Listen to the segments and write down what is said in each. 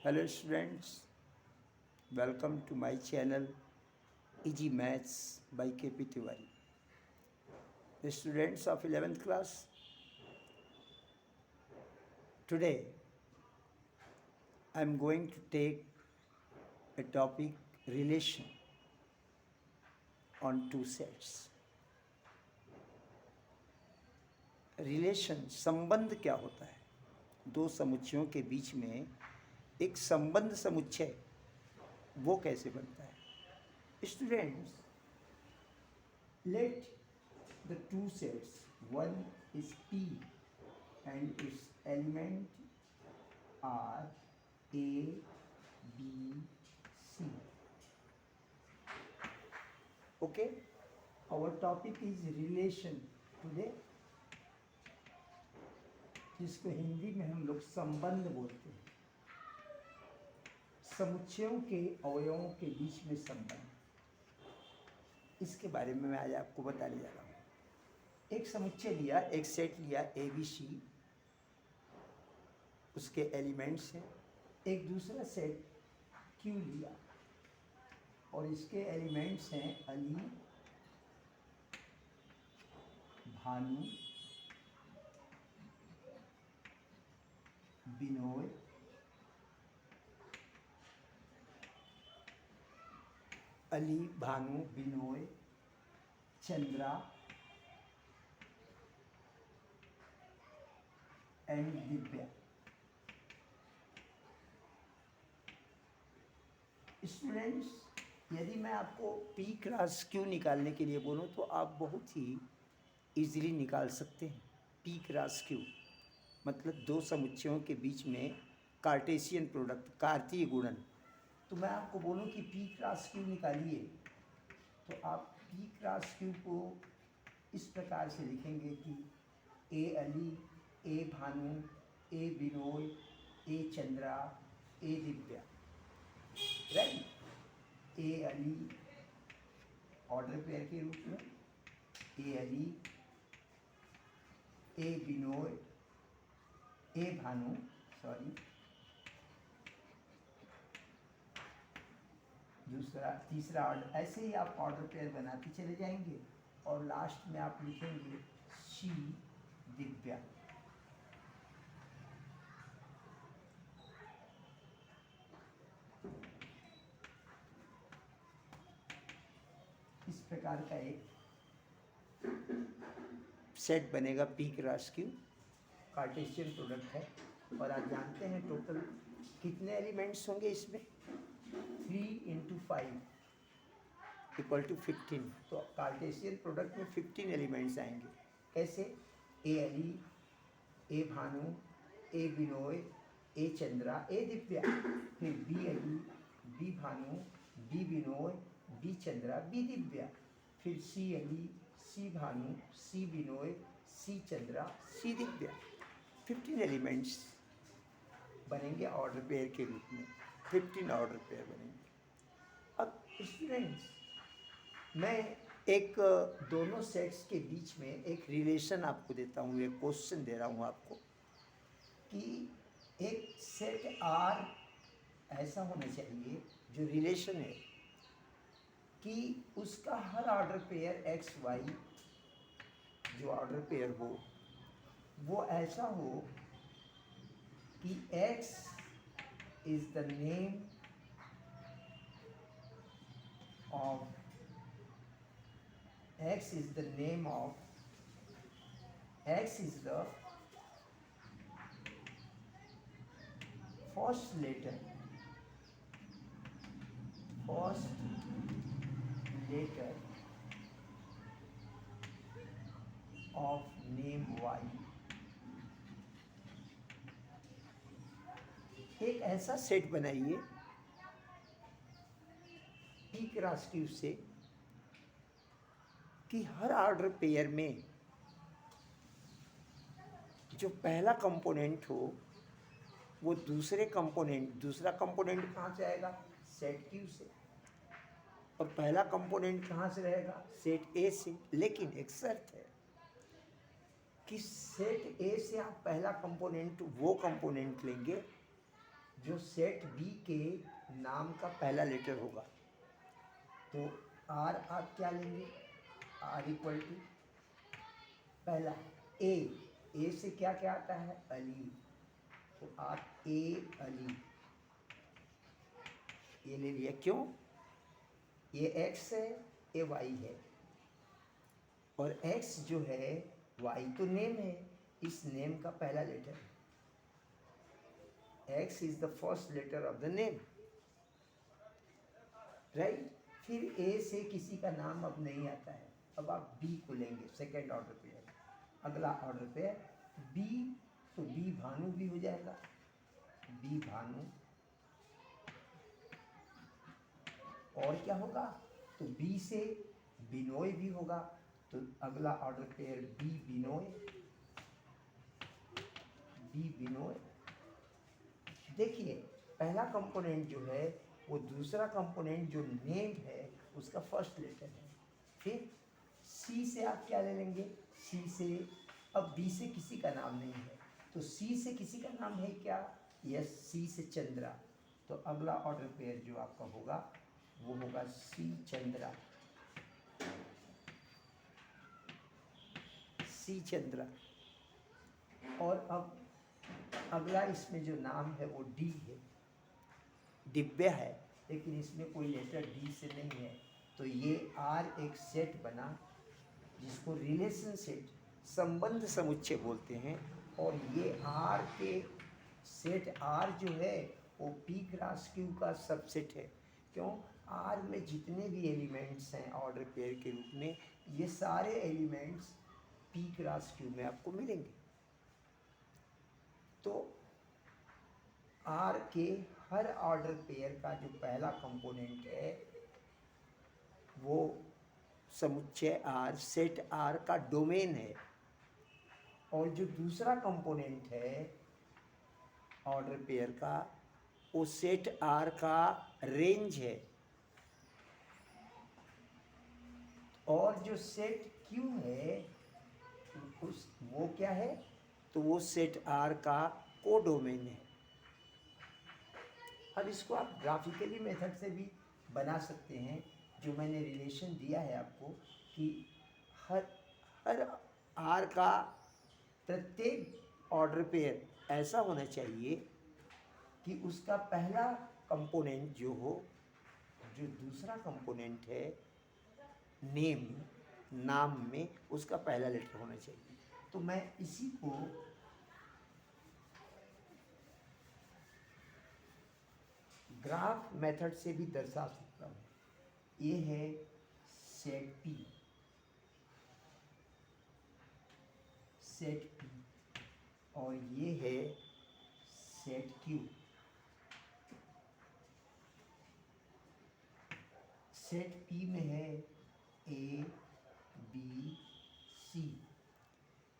Hello students, welcome to my channel Easy Maths by KP Tiwari. The students of 11th class, today I am going to take a topic relation on two sets. Relation संबंध क्या होता है? दो समुच्चयों के बीच में एक संबंध समुच्चय वो कैसे बनता है? Students, let the two sets, one is P and its element are A, B, C. Okay, our topic is relation today, जिसको हिंदी में हम लोग संबंध बोलते हैं। समुच्चयों के अवयवों के बीच में संबंध, इसके बारे में मैं आज आपको बताने जा रहा हूँ। एक समुच्चय लिया, एक सेट लिया ए बी सी, उसके एलिमेंट्स हैं। एक दूसरा सेट क्यू लिया और इसके एलिमेंट्स हैं अली, भानु, बिनोय, अली, भानु, बिनोय, चंद्रा एंड दिव्या। स्टूडेंट्स, यदि मैं आपको पी क्रॉस क्यू निकालने के लिए बोलूं तो आप बहुत ही इजीली निकाल सकते हैं। पी क्रॉस क्यू मतलब दो समुच्चयों के बीच में कार्टेशियन प्रोडक्ट, कार्तीय गुणन। तो मैं आपको बोलूं कि पी क्रॉस क्यू निकालिए, तो आप पी क्रॉस क्यू को इस प्रकार से लिखेंगे कि ए अली, ए भानु, ए बिनोय, ए Chandra, A Divya. Right, A Ali order pair के रूप में, ए अली, ए बिनोय, ए भानु, सॉरी, दूसरा तीसरा ऑर्डर। ऐसे ही आप ऑर्डर पेयर बनाते चले जाएंगे और लास्ट में आप लिखेंगे सी दिव्या। इस प्रकार का एक सेट बनेगा P cross Q, Cartesian product है। और आप जानते हैं टोटल कितने एलिमेंट्स होंगे इसमें? 3 × 5 = 15। तो कार्टेशियन प्रोडक्ट में 15 एलिमेंट्स आएंगे। कैसे? ए अली, ए भानु, ए बिनोय, ए चंद्रा, ए दिव्या। फिर B Ali, B Bhanu, B Binoy, B Chandra, B Divya. फिर C Ali, C Bhanu, C Binoy, C Chandra, C Divya. 15 elements बनेंगे ऑर्डर पेयर के रूप में। 15 ऑर्डर पेयर बनेंगे। अब स्टूडेंट्स, मैं एक दोनों सेट्स के बीच में एक रिलेशन आपको देता हूँ, एक क्वेश्चन दे रहा हूँ आपको कि एक सेट आर ऐसा होना चाहिए जो रिलेशन है कि उसका हर ऑर्डर पेयर एक्स वाई, जो ऑर्डर पेयर हो वो ऐसा हो कि x is the name of x is the first letter of name y। एक ऐसा सेट बनाइए पी क्रॉस क्यू से कि हर ऑर्डर पेयर में जो पहला कंपोनेंट हो वो दूसरा कंपोनेंट कहाँ से आएगा? सेट क्यू से। और पहला कंपोनेंट कहाँ से रहेगा? सेट ए से। लेकिन एक शर्त है कि सेट ए से आप पहला कंपोनेंट वो कंपोनेंट लेंगे जो सेट बी के नाम का पहला लेटर होगा। तो आर आप क्या लेंगे, आर इक्वल टू पहला ए से क्या क्या आता है, अली, तो आप ए अली ये ले लिया। क्यों, ये एक्स है, ये वाई है, और एक्स जो है, वाई तो नेम है, इस नेम का पहला लेटर है। X is the first letter of the name, right. फिर ए से किसी का नाम अब नहीं आता है, अब आप बी को लेंगे, सेकेंड ऑर्डर पे है, अगला ऑर्डर पे है बी, तो बी भानु भी हो जाएगा, बी भानु। और क्या होगा, तो बी से बिनोय भी होगा, तो अगला order pair B Binoy, B Binoy. देखिए पहला कंपोनेंट जो है वो दूसरा कंपोनेंट जो नेम है उसका फर्स्ट लेटर है। फिर सी से आप क्या ले लेंगे, सी से, अब बी से किसी का नाम नहीं है, तो सी से किसी का नाम है क्या, यस, सी से चंद्रा, तो अगला ऑर्डर पेयर जो आपका होगा वो होगा सी चंद्रा, सी चंद्रा। और अब अगला इसमें जो नाम है वो डी है, दिव्या है, लेकिन इसमें कोई लेटर डी से नहीं है, तो ये आर एक सेट बना जिसको रिलेशन सेट, संबंध समुच्चय बोलते हैं। और ये आर के सेट आर जो है वो पी क्रॉस क्यू का सबसेट है। क्यों, आर में जितने भी एलिमेंट्स हैं ऑर्डर पेयर के रूप में, ये सारे एलिमेंट्स पी क्रॉस क्यू में आपको मिलेंगे। तो आर के हर ऑर्डर पेयर का जो पहला कंपोनेंट है वो समुच्चय आर, सेट आर का डोमेन है, और जो दूसरा कंपोनेंट है ऑर्डर पेयर का वो सेट आर का रेंज है, और जो सेट क्यू है उस वो क्या है, तो वो सेट आर का कोडोमेन है। अब इसको आप ग्राफिकली मेथड से भी बना सकते हैं, जो मैंने रिलेशन दिया है आपको कि हर आर का प्रत्येक ऑर्डर पेयर ऐसा होना चाहिए कि उसका पहला कंपोनेंट जो हो, जो दूसरा कंपोनेंट है नेम, नाम में उसका पहला लेटर होना चाहिए। तो मैं इसी को ग्राफ मेथड से भी दर्शा सकता हूँ। ये है सेट पी, सेट पी, और ये है सेट क्यू। सेट पी में है A B C,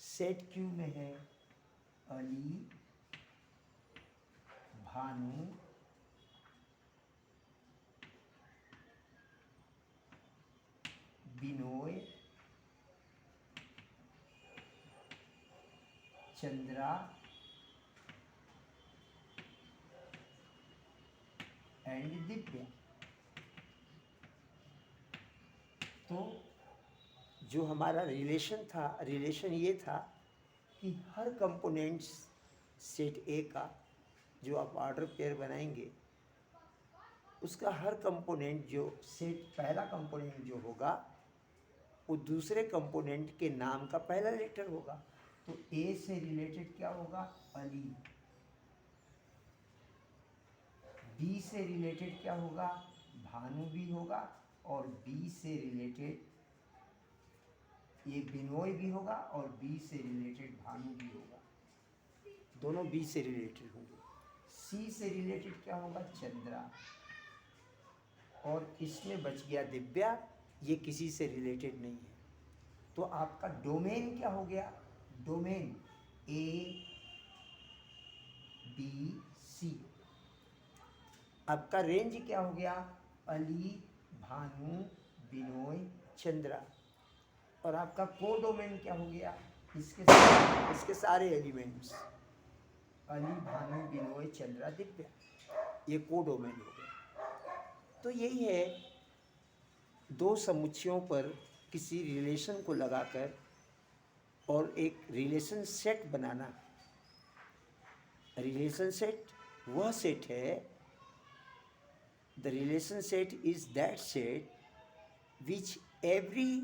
set Q में है अली, भानु, बिनोय, चंद्रा एंड दिव्या। तो जो हमारा रिलेशन था, रिलेशन ये था कि हर कंपोनेंट्स सेट ए का जो आप ऑर्डर पेयर बनाएंगे उसका हर कंपोनेंट जो सेट पहला कंपोनेंट जो होगा वो दूसरे कंपोनेंट के नाम का पहला लेटर होगा। तो ए से रिलेटेड क्या होगा, अली, बी से रिलेटेड क्या होगा, भानु भी होगा, और बी से रिलेटेड ये बिनोय भी होगा, और बी से रिलेटेड भानु भी होगा, दोनों बी से रिलेटेड होंगे। सी से रिलेटेड क्या होगा, चंद्रा, और इसमें बच गया दिव्या, ये किसी से रिलेटेड नहीं है। तो आपका डोमेन क्या हो गया, डोमेन ए बी सी। आपका रेंज क्या हो गया, अली, भानु, बिनोय, चंद्रा। और आपका कोडोमेन क्या हो गया, इसके सारे एलिमेंट्स, अली, भानु, बिनोय, चंद्रा, दिव्या। ये कोडोमेन हो गया। तो यही है, दो समुच्चयों पर किसी रिलेशन को लगाकर और एक रिलेशन सेट बनाना। रिलेशन सेट वह सेट है, the relation set is that set which every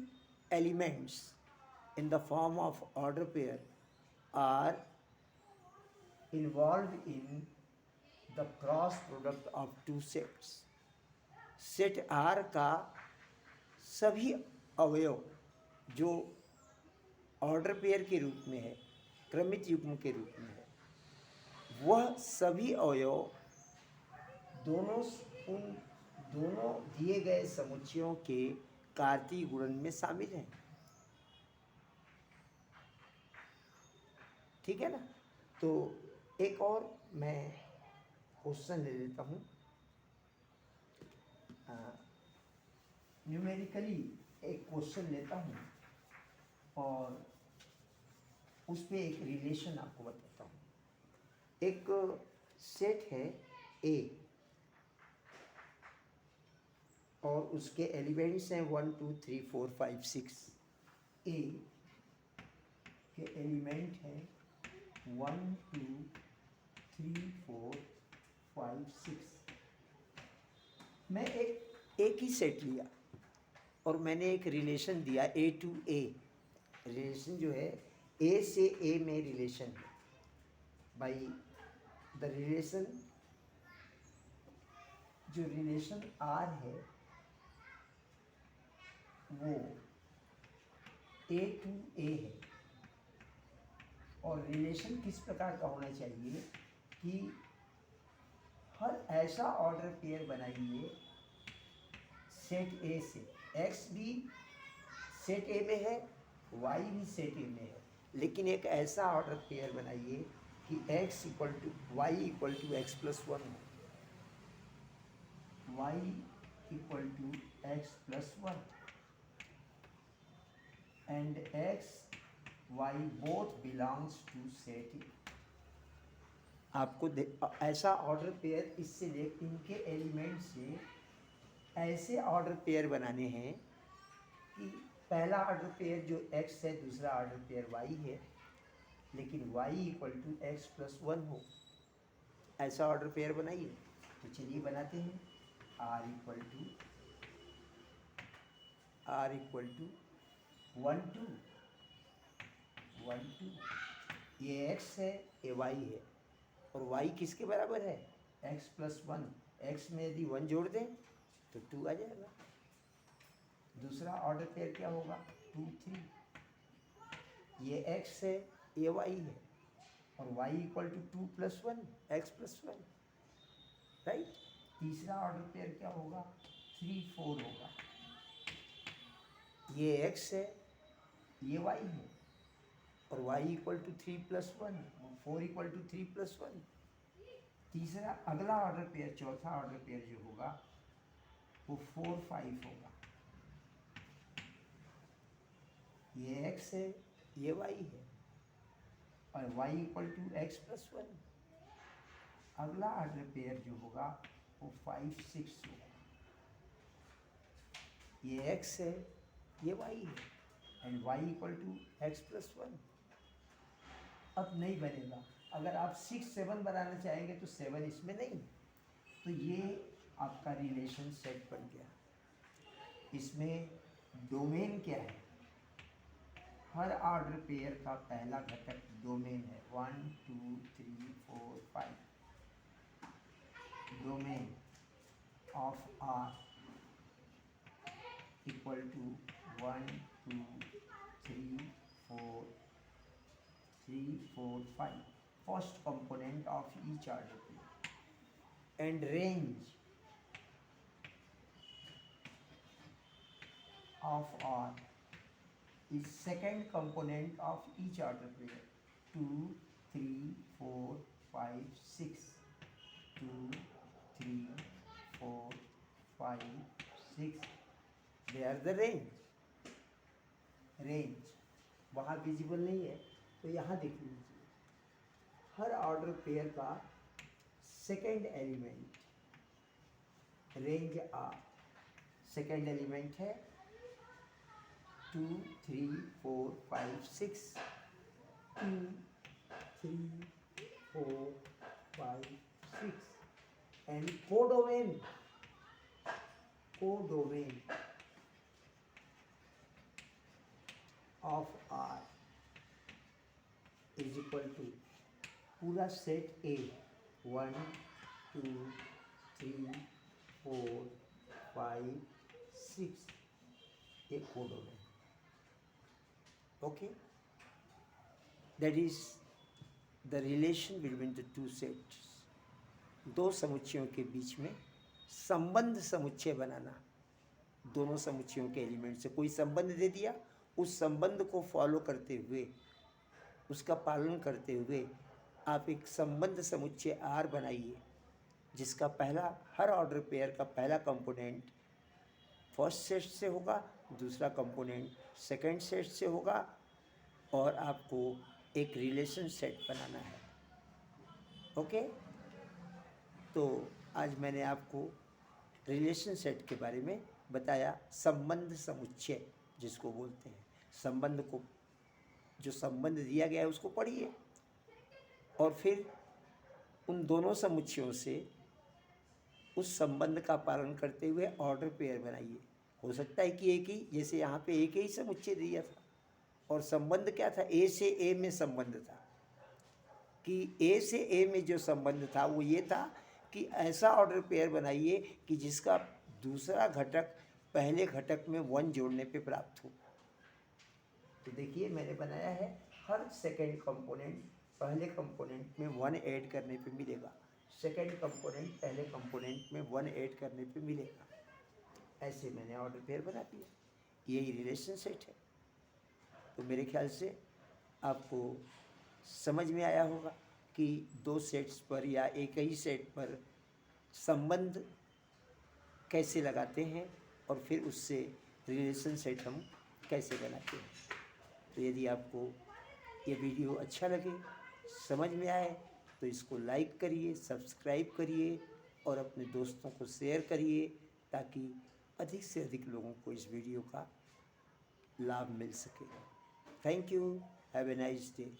elements in the form of order pair are involved in the cross product of two sets। Set R का सभी अवयव जो order pair के रूप में है, क्रमित युग्म के रूप में है, वह सभी अवयव उन दोनों दिए गए समुच्चयों के कार्तीय गुणन में शामिल हैं। ठीक है ना। तो एक और मैं क्वेश्चन ले लेता हूँ, न्यूमेरिकली एक क्वेश्चन लेता हूँ और उस पर एक रिलेशन आपको बताता हूँ। एक सेट है ए और उसके एलिमेंट्स हैं 1 2 3 4 5 6। ए के एलिमेंट हैं 1 2 3 4 5 6। मैं एक ही सेट लिया और मैंने एक रिलेशन दिया ए टू ए। रिलेशन जो है ए से ए में रिलेशन है बाई द रिलेशन, जो रिलेशन आर है वो ए टू ए है। और रिलेशन किस प्रकार का होना चाहिए कि हर ऐसा ऑर्डर पेयर बनाइए सेट ए से, एक्स भी सेट ए में है, वाई भी सेट ए में है, लेकिन एक ऐसा ऑर्डर पेयर बनाइए कि x equal to y equal to x plus one हो, y equal to x plus one and x y both belongs to set A. आपको ऐसा ऑर्डर पेयर इससे ले, इनके एलिमेंट से ऐसे ऑर्डर पेयर बनाने हैं कि पहला ऑर्डर पेयर जो x है, दूसरा ऑर्डर पेयर y है, लेकिन y equal to x plus one हो। ऐसा ऑर्डर पेयर बनाइए। तो चलिए बनाते हैं। r इक्वल टू 1 2 1 2, ये x है, ये y है, और y किसके बराबर है, x प्लस वन। x में यदि 1 जोड़ दें तो 2 आ जाएगा। दूसरा ऑर्डर पेयर क्या होगा, 2 3, ये x है, ये y है, और y equal to 2 plus one, X plus one, right. तीसरा ऑर्डर पेयर क्या होगा, 3 4 होगा, ये x है, ये y है, और y equal to 3 plus one, 4 equal to 3 plus one. तीसरा अगला ऑर्डर पेयर, चौथा ऑर्डर पेयर जो होगा वो 4 5 होगा, ये x है, ये y है, और y equal to x plus one. अगला ऑर्डर पेयर जो होगा वो 5 6 होगा, ये x है, ये y है, and y equal to x plus one. अब नहीं बनेगा, अगर आप 6 7 बनाना चाहेंगे तो 7 इसमें नहीं। तो ये आपका रिलेशन सेट बन गया। इसमें डोमेन क्या है, हर ऑर्डर पेयर का पहला घटक डोमेन है, 1 2 3 4 5। Domain of R equal to 1 2 3 4 5, first component of each order pair, and range of R is second component of each order pair, 2 3 4 5 6, 2 3 4 5 6, they are the range। Range वहाँ visible नहीं है तो यहाँ देख लीजिए, हर ऑर्डर पेयर का second element range R. Second element है 2 3 4 5 6, 2 3 4 5 6, and codomain of R is equal to पूरा सेट A 1 2 3 4 5 6 एक codomain. Okay, that is the relation between the two sets. दो समुच्चयों के बीच में संबंध समुच्चय बनाना। दोनों समुच्चयों के एलिमेंट से कोई संबंध दे दिया, उस संबंध को फॉलो करते हुए, उसका पालन करते हुए आप एक संबंध समुच्चय R बनाइए, जिसका पहला हर ऑर्डर पेयर का पहला कंपोनेंट फर्स्ट सेट से होगा, दूसरा कंपोनेंट सेकंड सेट से होगा, और आपको एक रिलेशन सेट बनाना है। ओके, तो आज मैंने आपको रिलेशन सेट के बारे में बताया। संबंध समुच्चय जिसको बोलते हैं, संबंध को, जो संबंध दिया गया है उसको पढ़िए और फिर उन दोनों समुच्चयों से उस संबंध का पालन करते हुए ऑर्डर पेयर बनाइए। हो सकता है कि एक ही, जैसे यहाँ पे एक ही समुच्चय दिया था और संबंध क्या था, ए से ए में संबंध था, कि ए से ए में जो संबंध था वो ये था कि ऐसा ऑर्डर पेयर बनाइए कि जिसका दूसरा घटक पहले घटक में 1 जोड़ने पे प्राप्त हो। तो देखिए मैंने बनाया है, हर सेकेंड कंपोनेंट पहले कंपोनेंट में 1 ऐड करने पे मिलेगा, सेकेंड कंपोनेंट पहले कंपोनेंट में 1 ऐड करने पे मिलेगा। ऐसे मैंने ऑर्डर पेयर बना दिया, यही रिलेशन सेट है। तो मेरे ख्याल से आपको समझ में आया होगा कि दो सेट्स पर या एक ही सेट पर संबंध कैसे लगाते हैं और फिर उससे रिलेशन सेट हम कैसे बनाते हैं। तो यदि आपको ये वीडियो अच्छा लगे, समझ में आए, तो इसको लाइक करिए, सब्सक्राइब करिए और अपने दोस्तों को शेयर करिए, ताकि अधिक से अधिक लोगों को इस वीडियो का लाभ मिल सके। Thank you, have a nice day.